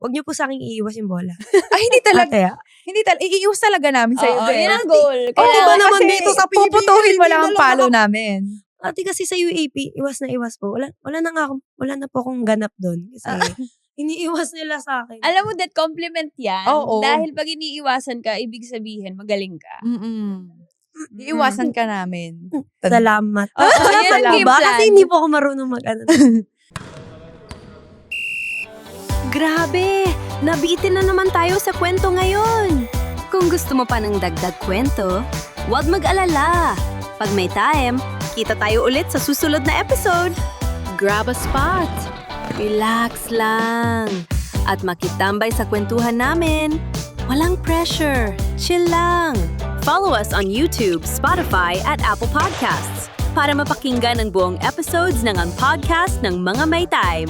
Huwag niyo po sa akin iiwas yung bola. Ay, hindi talaga. Kaya, Iiwas talaga namin sa'yo. Oo, din. yun ang goal. Oo, Di ba naman kasi dito sa PBA, puputuhin mo hindi lang na ang lang palo namin. ate kasi sa UAP, iwas na iwas po. Wala na po akong ganap doon. Kasi iniiwas nila sa akin. Alam mo, that compliment yan. Oo. Dahil pag iniiwasan ka, ibig sabihin, magaling ka. Iiwasan ka namin. Salamat. Oo, yan ang game Ba? plan. Kasi hindi po ako marunong mag-ano. Grabe! Nabitin na naman tayo sa kwento ngayon. Kung gusto mo pa ng dagdag kwento, huwag mag-alala. Pag may time, kita tayo ulit sa susunod na episode. Grab a spot. Relax lang. At makitambay sa kwentuhan namin. Walang pressure. Chill lang. Follow us on YouTube, Spotify, at Apple Podcasts para mapakinggan ang buong episodes ng Ang Podcast ng Mga May Time.